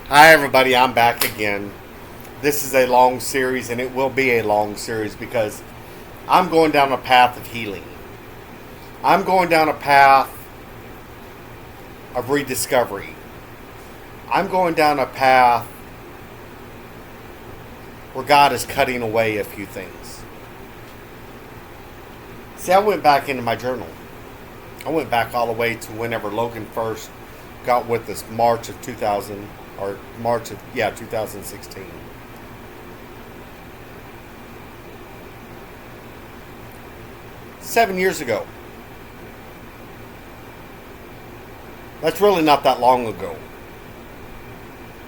Hi, everybody. I'm back again. This is a long series, and it will be a long series because I'm going down a path of healing. I'm going down a path of rediscovery. I'm going down a path where God is cutting away a few things. See, I went back into my journal. I went back all the way to whenever Logan first got with us, March of 2016. Seven years ago. That's really not that long ago.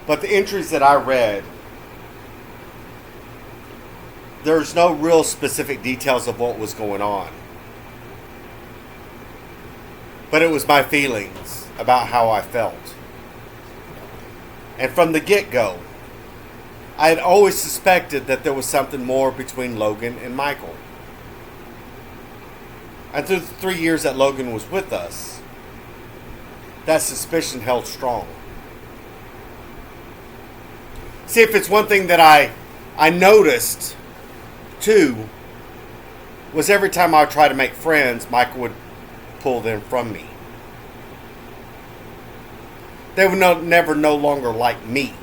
But the entries that I read, there's no real specific details of what was going on. But it was my feelings about how I felt. And from the get-go, I had always suspected that there was something more between Logan and Michael. And through the 3 years that Logan was with us, that suspicion held strong. See, if it's one thing that I noticed, too, was every time I would try to make friends, Michael would pull them from me. They would never no longer like me.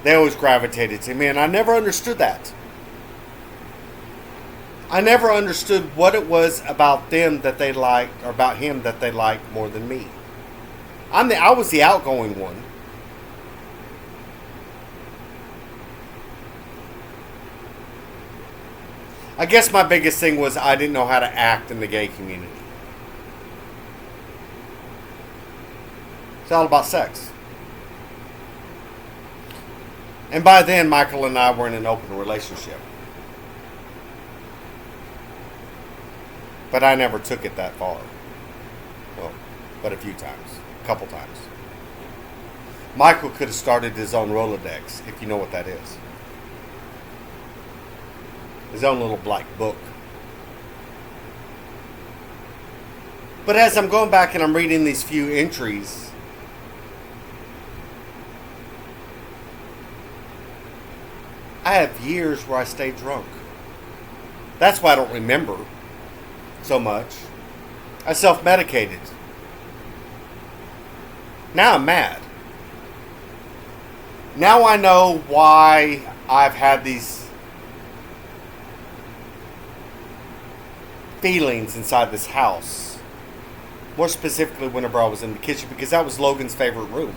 They always gravitated to me, and I never understood that. I never understood what it was about them that they liked, or about him that they liked more than me. I was the outgoing one. I guess my biggest thing was I didn't know how to act in the gay community. It's all about sex. And by then, Michael and I were in an open relationship. But I never took it that far. Well, but a few times. A couple times. Michael could have started his own Rolodex, if you know what that is. His own little black book. But as I'm going back and I'm reading these few entries, I have years where I stayed drunk. That's why I don't remember so much. I self-medicated. Now I'm mad. Now I know why I've had these feelings inside this house. More specifically whenever I was in the kitchen, because that was Logan's favorite room.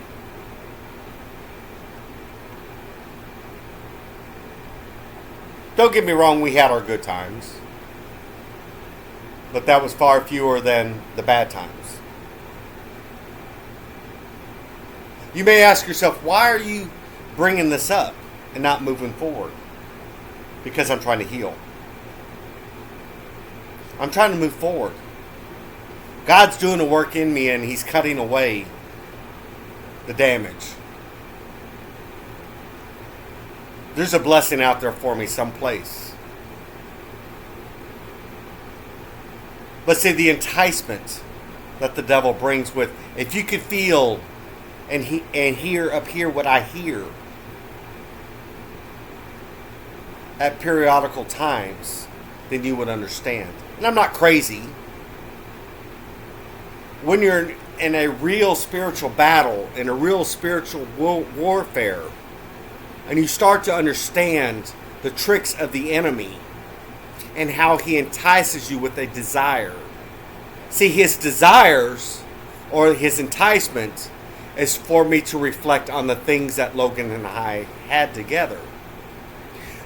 Don't get me wrong, we had our good times. But that was far fewer than the bad times. You may ask yourself, why are you bringing this up and not moving forward? Because I'm trying to heal. I'm trying to move forward. God's doing a work in me, and He's cutting away the damage. There's a blessing out there for me someplace. But see, the enticement that the devil brings with, if you could feel and hear up here what I hear at periodical times, then you would understand. And I'm not crazy. When you're in a real spiritual battle, in a real spiritual warfare, and you start to understand the tricks of the enemy and how he entices you with a desire. See, his desires or his enticement is for me to reflect on the things that Logan and I had together.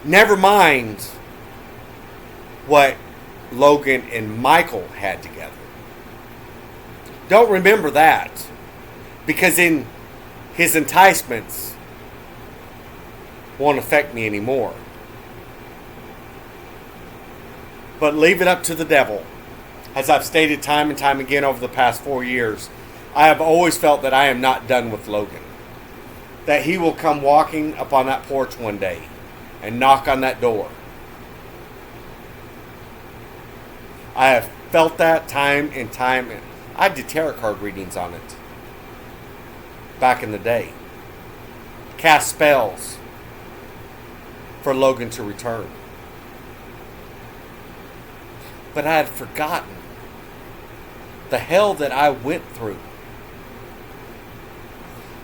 Never mind what Logan and Michael had together. Don't remember that, because in his enticements won't affect me anymore. But leave it up to the devil. As I've stated time and time again over the past 4 years, I have always felt that I am not done with Logan. That he will come walking up on that porch one day and knock on that door. I have felt that time and time. I did tarot card readings on it. back in the day. Cast spells for Logan to return. But I had forgotten the hell that I went through.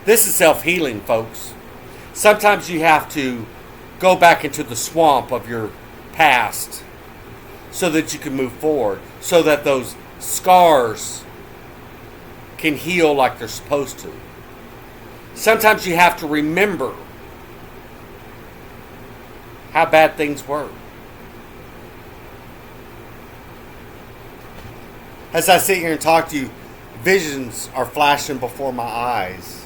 This is self-healing, folks. Sometimes you have to go back into the swamp of your past so that you can move forward, so that those scars can heal like they're supposed to. Sometimes you have to remember how bad things were. As I sit here and talk to you, visions are flashing before my eyes.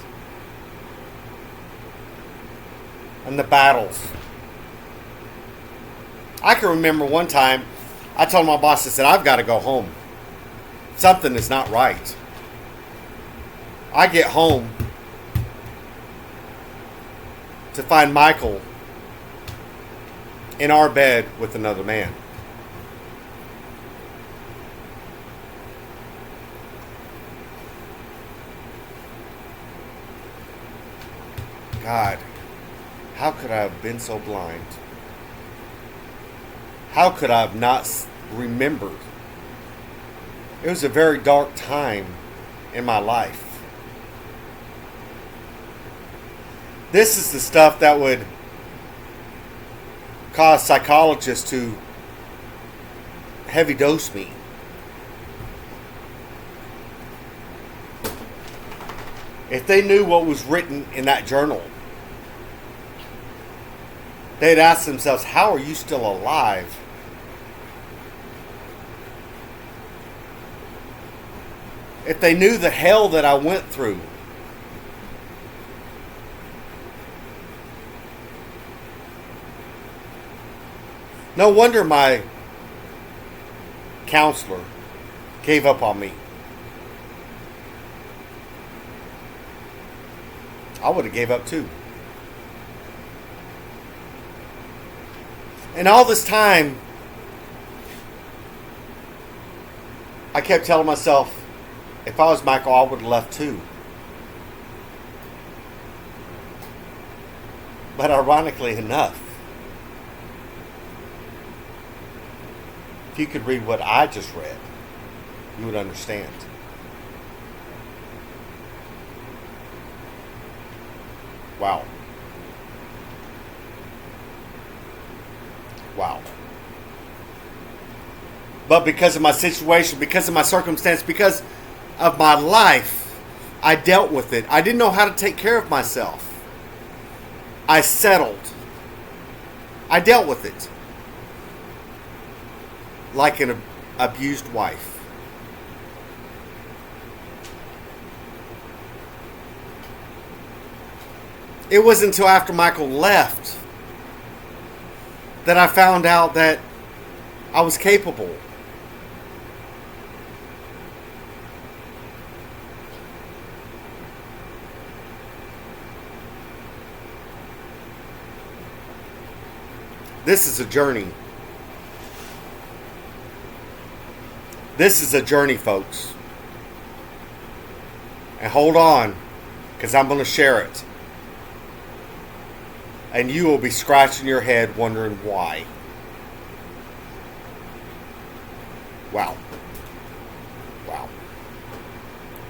And the battles. I can remember one time, I told my boss, I said, I've got to go home. Something is not right. I get home to find Michael in our bed with another man. God, how could I have been so blind? How could I have not remembered? It was a very dark time in my life. This is the stuff that would cause psychologists to heavy dose me. If they knew what was written in that journal, they'd ask themselves, how are you still alive? If they knew the hell that I went through, no wonder my counselor gave up on me. I would have gave up too. And all this time, I kept telling myself, if I was Michael, I would have left too. But ironically enough, if you could read what I just read, you would understand. Wow. Wow. But because of my situation, because of my circumstance, because of my life, I dealt with it. I didn't know how to take care of myself. I settled. I dealt with it like an abused wife. It wasn't until after Michael left that I found out that I was capable. This is a journey. This is a journey, folks. And hold on, because I'm going to share it. And you will be scratching your head wondering why. Wow.